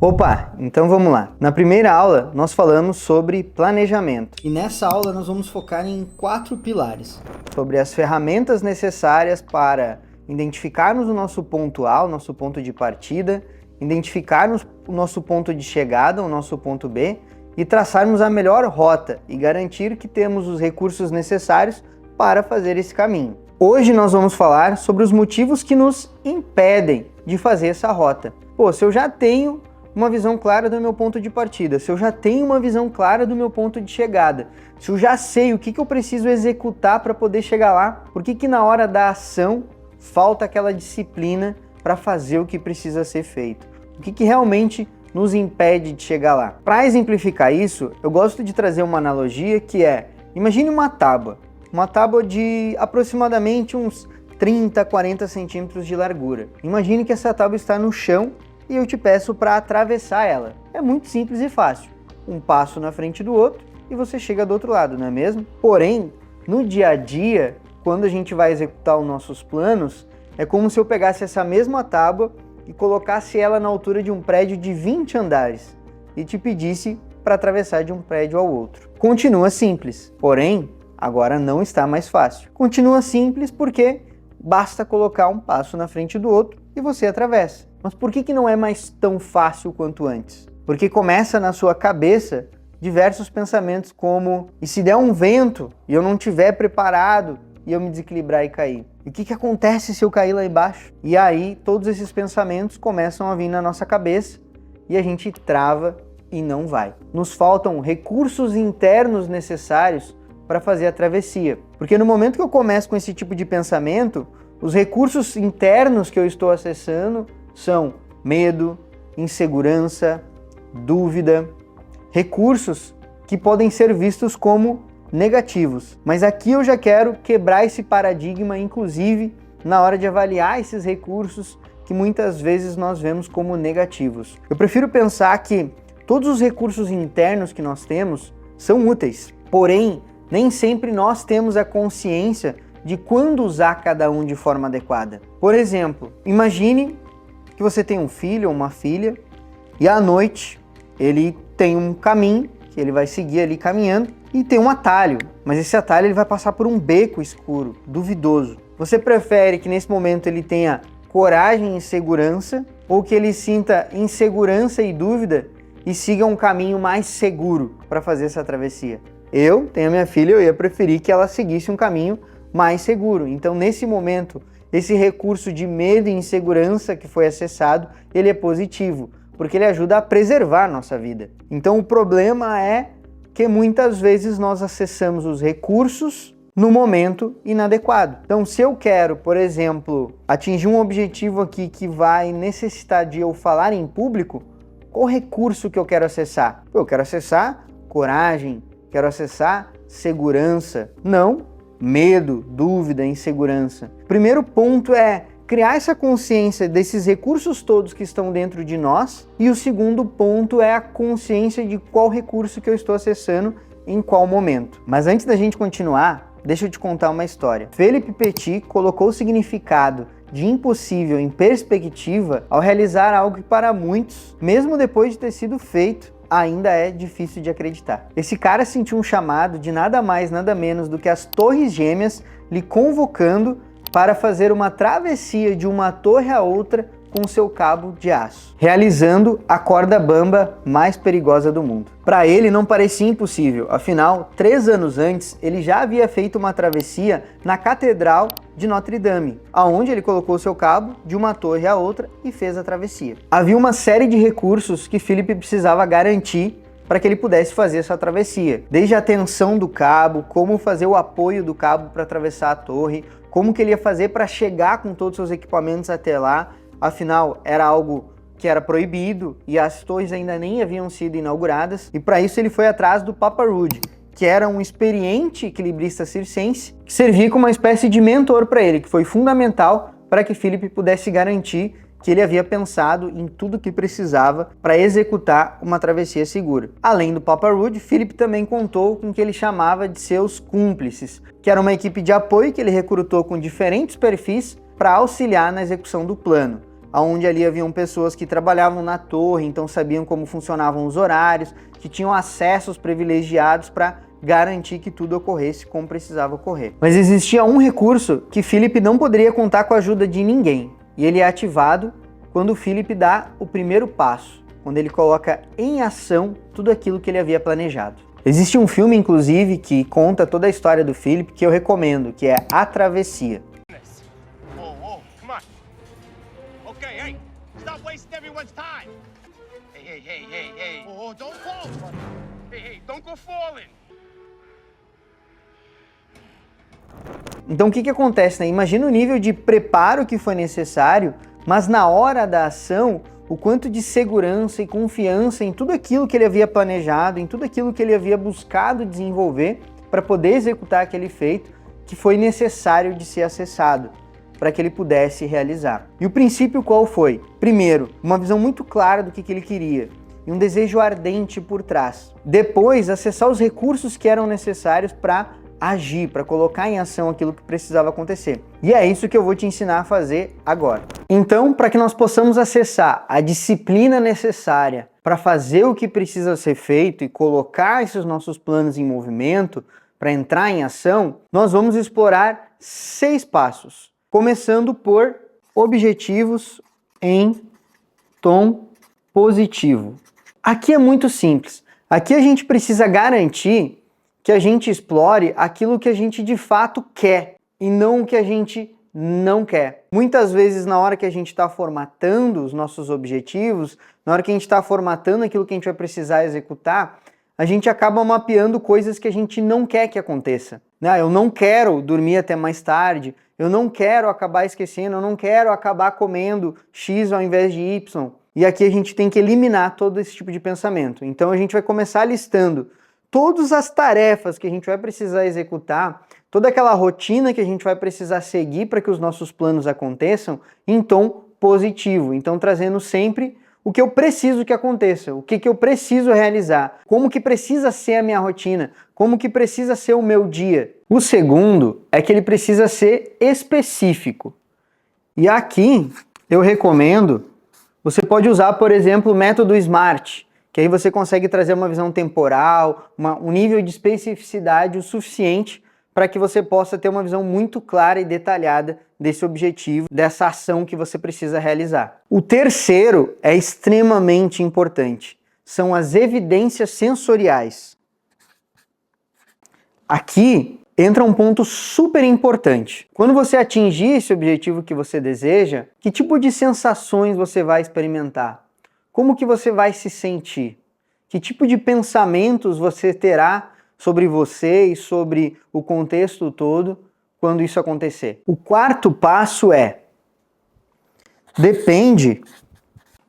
Opa, então vamos lá. Na primeira aula nós falamos sobre planejamento. E nessa aula nós vamos focar em 4 pilares. Sobre as ferramentas necessárias para identificarmos o nosso ponto A, o nosso ponto de partida, identificarmos o nosso ponto de chegada, o nosso ponto B, e traçarmos a melhor rota e garantir que temos os recursos necessários para fazer esse caminho. Hoje nós vamos falar sobre os motivos que nos impedem de fazer essa rota. Pô, se eu já tenho uma visão clara do meu ponto de partida, se eu já tenho uma visão clara do meu ponto de chegada, se eu já sei o que eu preciso executar para poder chegar lá, por que na hora da ação falta aquela disciplina para fazer o que precisa ser feito? O que realmente nos impede de chegar lá? Para exemplificar isso, eu gosto de trazer uma analogia que é, imagine uma tábua de aproximadamente uns 30, 40 centímetros de largura. Imagine que essa tábua está no chão e eu te peço para atravessar ela. É muito simples e fácil. Um passo na frente do outro e você chega do outro lado, não é mesmo? Porém, no dia a dia, quando a gente vai executar os nossos planos, é como se eu pegasse essa mesma tábua e colocasse ela na altura de um prédio de 20 andares e te pedisse para atravessar de um prédio ao outro. Continua simples, porém, agora não está mais fácil. Continua simples porque basta colocar um passo na frente do outro e você atravessa. Mas por que não é mais tão fácil quanto antes? Porque começa na sua cabeça diversos pensamentos como: e se der um vento e eu não estiver preparado e eu me desequilibrar e cair? E o que acontece se eu cair lá embaixo? E aí todos esses pensamentos começam a vir na nossa cabeça e a gente trava e não vai. Nos faltam recursos internos necessários para fazer a travessia. Porque no momento que eu começo com esse tipo de pensamento, os recursos internos que eu estou acessando são medo, insegurança, dúvida, recursos que podem ser vistos como negativos. Mas aqui eu já quero quebrar esse paradigma, inclusive na hora de avaliar esses recursos que muitas vezes nós vemos como negativos. Eu prefiro pensar que todos os recursos internos que nós temos são úteis, porém, nem sempre nós temos a consciência de quando usar cada um de forma adequada. Por exemplo, imagine que você tem um filho ou uma filha e à noite ele tem um caminho que ele vai seguir ali caminhando e tem um atalho, mas esse atalho ele vai passar por um beco escuro, duvidoso. Você prefere que nesse momento ele tenha coragem e segurança ou que ele sinta insegurança e dúvida e siga um caminho mais seguro para fazer essa travessia? Eu tenho a minha filha, eu ia preferir que ela seguisse um caminho mais seguro. Então, nesse momento, esse recurso de medo e insegurança que foi acessado, ele é positivo, porque ele ajuda a preservar a nossa vida. Então, o problema é que muitas vezes nós acessamos os recursos no momento inadequado. Então, se eu quero, por exemplo, atingir um objetivo aqui que vai necessitar de eu falar em público, qual recurso que eu quero acessar? Eu quero acessar coragem, quero acessar segurança, não medo, dúvida, insegurança. O primeiro ponto é criar essa consciência desses recursos todos que estão dentro de nós, e o segundo ponto é a consciência de qual recurso que eu estou acessando em qual momento. Mas antes da gente continuar, deixa eu te contar uma história. Felipe Petit colocou o significado de impossível em perspectiva ao realizar algo que para muitos, mesmo depois de ter sido feito, ainda é difícil de acreditar. Esse cara sentiu um chamado de nada mais, nada menos do que as Torres Gêmeas lhe convocando para fazer uma travessia de uma torre a outra com seu cabo de aço, realizando a corda bamba mais perigosa do mundo. Para ele não parecia impossível, afinal, 3 anos antes, ele já havia feito uma travessia na Catedral de Notre Dame, aonde ele colocou seu cabo de uma torre a outra e fez a travessia. Havia uma série de recursos que Felipe precisava garantir para que ele pudesse fazer essa travessia, desde a tensão do cabo, como fazer o apoio do cabo para atravessar a torre, como que ele ia fazer para chegar com todos os seus equipamentos até lá. Afinal, era algo que era proibido e as torres ainda nem haviam sido inauguradas, e para isso ele foi atrás do Papa Rude, que era um experiente equilibrista circense, que servia como uma espécie de mentor para ele, que foi fundamental para que Felipe pudesse garantir que ele havia pensado em tudo que precisava para executar uma travessia segura. Além do Papa Rude, Felipe também contou com o que ele chamava de seus cúmplices, que era uma equipe de apoio que ele recrutou com diferentes perfis para auxiliar na execução do plano. onde ali haviam pessoas que trabalhavam na torre, então sabiam como funcionavam os horários, que tinham acessos privilegiados para garantir que tudo ocorresse como precisava ocorrer. Mas existia um recurso que Philip não poderia contar com a ajuda de ninguém, e ele é ativado quando Philip dá o primeiro passo, quando ele coloca em ação tudo aquilo que ele havia planejado. Existe um filme, inclusive, que conta toda a história do Philip, que eu recomendo, que é A Travessia. Então o que acontece, né? Imagina o nível de preparo que foi necessário, mas na hora da ação, o quanto de segurança e confiança em tudo aquilo que ele havia planejado, em tudo aquilo que ele havia buscado desenvolver para poder executar aquele feito que foi necessário de ser acessado, para que ele pudesse realizar. E o princípio qual foi? Primeiro, uma visão muito clara do que ele queria e um desejo ardente por trás. Depois, acessar os recursos que eram necessários para agir, para colocar em ação aquilo que precisava acontecer. E é isso que eu vou te ensinar a fazer agora. Então, para que nós possamos acessar a disciplina necessária para fazer o que precisa ser feito e colocar esses nossos planos em movimento, para entrar em ação, nós vamos explorar 6 passos. Começando por objetivos em tom positivo. Aqui é muito simples. Aqui a gente precisa garantir que a gente explore aquilo que a gente de fato quer e não o que a gente não quer. Muitas vezes, na hora que a gente está formatando os nossos objetivos, na hora que a gente está formatando aquilo que a gente vai precisar executar, a gente acaba mapeando coisas que a gente não quer que aconteça. Eu não quero dormir até mais tarde, eu não quero acabar esquecendo, eu não quero acabar comendo X ao invés de Y. E aqui a gente tem que eliminar todo esse tipo de pensamento. Então a gente vai começar listando todas as tarefas que a gente vai precisar executar, toda aquela rotina que a gente vai precisar seguir para que os nossos planos aconteçam em tom positivo. Então trazendo sempre o que eu preciso que aconteça, o que eu preciso realizar, como que precisa ser a minha rotina, como que precisa ser o meu dia. O segundo é que ele precisa ser específico. E aqui eu recomendo, você pode usar, por exemplo, o método SMART, que aí você consegue trazer uma visão temporal, um nível de especificidade o suficiente para que você possa ter uma visão muito clara e detalhada desse objetivo, dessa ação que você precisa realizar. O terceiro é extremamente importante, são as evidências sensoriais. Aqui entra um ponto super importante. Quando você atingir esse objetivo que você deseja, que tipo de sensações você vai experimentar? Como que você vai se sentir? Que tipo de pensamentos você terá sobre você e sobre o contexto todo quando isso acontecer? O quarto passo é: depende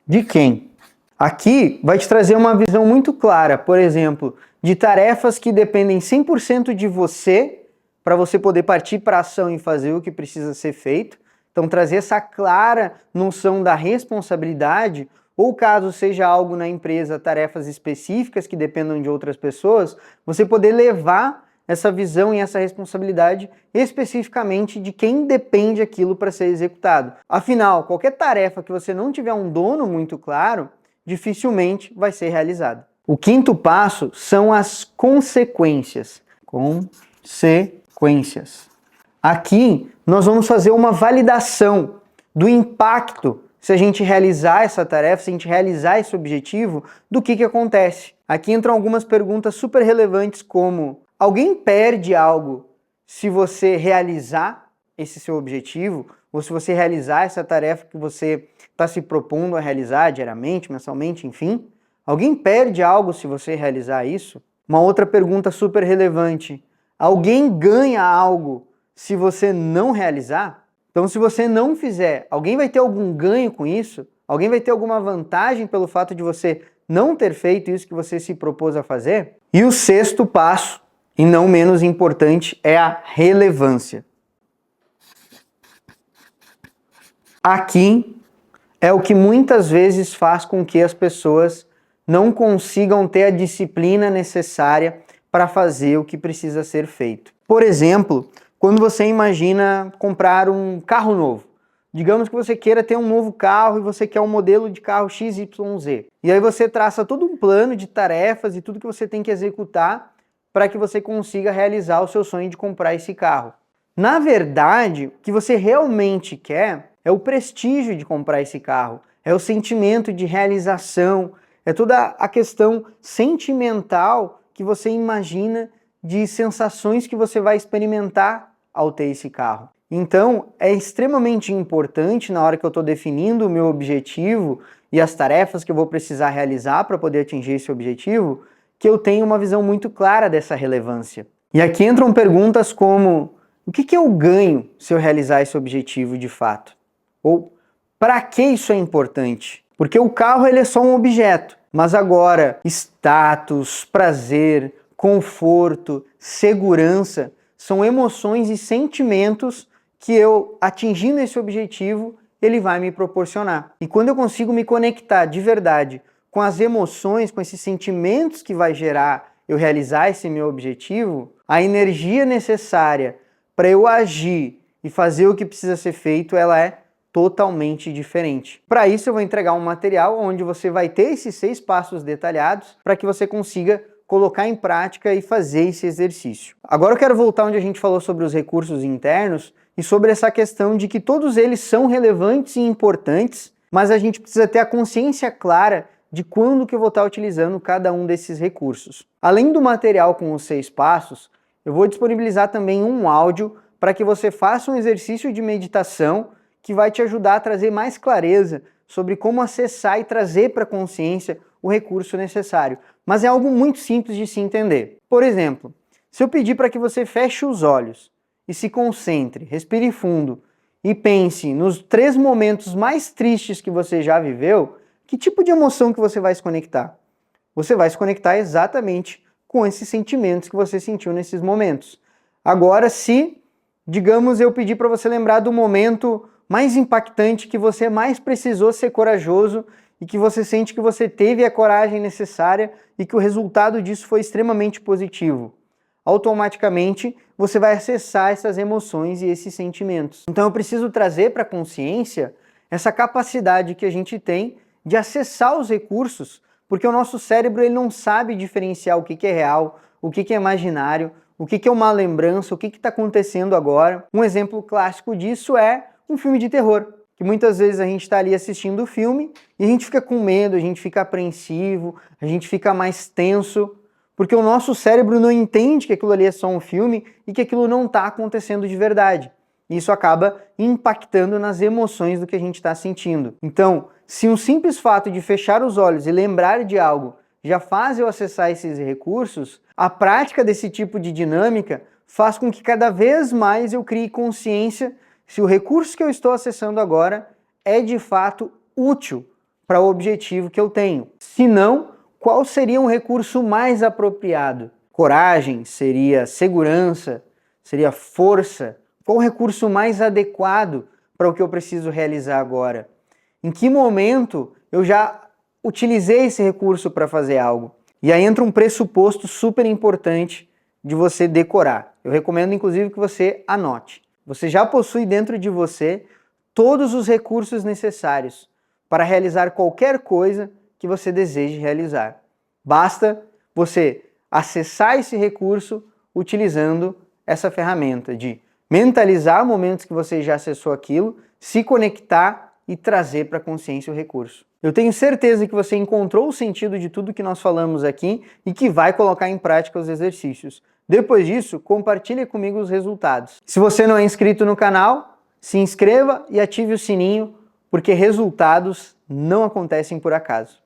de quem? Aqui vai te trazer uma visão muito clara, por exemplo, de tarefas que dependem 100% de você, para você poder partir para a ação e fazer o que precisa ser feito. Então trazer essa clara noção da responsabilidade, ou caso seja algo na empresa, tarefas específicas que dependam de outras pessoas, você poder levar essa visão e essa responsabilidade especificamente de quem depende aquilo para ser executado. Afinal, qualquer tarefa que você não tiver um dono muito claro, dificilmente vai ser realizada. O quinto passo são as consequências. Consequências. Aqui nós vamos fazer uma validação do impacto se a gente realizar essa tarefa, se a gente realizar esse objetivo, do que acontece. Aqui entram algumas perguntas super relevantes como: alguém perde algo se você realizar esse seu objetivo? Ou se você realizar essa tarefa que você está se propondo a realizar diariamente, mensalmente, enfim? Alguém perde algo se você realizar isso? Uma outra pergunta super relevante: alguém ganha algo se você não realizar? Então, se você não fizer, alguém vai ter algum ganho com isso? Alguém vai ter alguma vantagem pelo fato de você não ter feito isso que você se propôs a fazer? E o sexto passo, e não menos importante, é a relevância. Aqui é o que muitas vezes faz com que as pessoas não consigam ter a disciplina necessária para fazer o que precisa ser feito. Por exemplo, quando você imagina comprar um carro novo, Digamos que você queira ter um novo carro e você quer um modelo de carro XYZ. E aí você traça todo um plano de tarefas e tudo que você tem que executar para que você consiga realizar o seu sonho de comprar esse carro. Na verdade, o que você realmente quer é o prestígio de comprar esse carro, é o sentimento de realização, é toda a questão sentimental que você imagina de sensações que você vai experimentar ao ter esse carro. Então, é extremamente importante na hora que eu estou definindo o meu objetivo e as tarefas que eu vou precisar realizar para poder atingir esse objetivo, que eu tenha uma visão muito clara dessa relevância. E aqui entram perguntas como: o que eu ganho se eu realizar esse objetivo de fato? Ou para que isso é importante? Porque o carro ele é só um objeto, mas agora status, prazer, conforto, segurança são emoções e sentimentos que eu, atingindo esse objetivo, ele vai me proporcionar. E quando eu consigo me conectar de verdade com as emoções, com esses sentimentos que vai gerar eu realizar esse meu objetivo, a energia necessária para eu agir e fazer o que precisa ser feito, ela é totalmente diferente. Para isso eu vou entregar um material onde você vai ter esses 6 passos detalhados para que você consiga colocar em prática e fazer esse exercício. Agora eu quero voltar onde a gente falou sobre os recursos internos e sobre essa questão de que todos eles são relevantes e importantes, mas a gente precisa ter a consciência clara de quando que eu vou estar utilizando cada um desses recursos. Além do material com os 6 passos, eu vou disponibilizar também um áudio para que você faça um exercício de meditação que vai te ajudar a trazer mais clareza sobre como acessar e trazer para a consciência o recurso necessário. Mas é algo muito simples de se entender. Por exemplo, se eu pedir para que você feche os olhos e se concentre, respire fundo e pense nos 3 momentos mais tristes que você já viveu, que tipo de emoção que você vai se conectar? Você vai se conectar exatamente com esses sentimentos que você sentiu nesses momentos. Agora, se, digamos, eu pedir para você lembrar do momento mais impactante que você mais precisou ser corajoso e que você sente que você teve a coragem necessária e que o resultado disso foi extremamente positivo. Automaticamente você vai acessar essas emoções e esses sentimentos. Então eu preciso trazer para a consciência essa capacidade que a gente tem de acessar os recursos, porque o nosso cérebro ele não sabe diferenciar o que é real, o que é imaginário, o que é uma lembrança, o que está acontecendo agora. Um exemplo clássico disso é um filme de terror, que muitas vezes a gente está ali assistindo o filme e a gente fica com medo, a gente fica apreensivo, a gente fica mais tenso, porque o nosso cérebro não entende que aquilo ali é só um filme e que aquilo não está acontecendo de verdade. Isso acaba impactando nas emoções do que a gente está sentindo. Então, se um simples fato de fechar os olhos e lembrar de algo já faz eu acessar esses recursos, a prática desse tipo de dinâmica faz com que cada vez mais eu crie consciência se o recurso que eu estou acessando agora é de fato útil para o objetivo que eu tenho. Se não, qual seria um recurso mais apropriado? Coragem? Seria segurança? Seria força? Qual o recurso mais adequado para o que eu preciso realizar agora? Em que momento eu já utilizei esse recurso para fazer algo? E aí entra um pressuposto super importante de você decorar. Eu recomendo inclusive que você anote. Você já possui dentro de você todos os recursos necessários para realizar qualquer coisa que você deseje realizar. Basta você acessar esse recurso utilizando essa ferramenta de mentalizar momentos que você já acessou aquilo, se conectar e trazer para a consciência o recurso. Eu tenho certeza que você encontrou o sentido de tudo que nós falamos aqui e que vai colocar em prática os exercícios. Depois disso, compartilhe comigo os resultados. Se você não é inscrito no canal, se inscreva e ative o sininho, porque resultados não acontecem por acaso.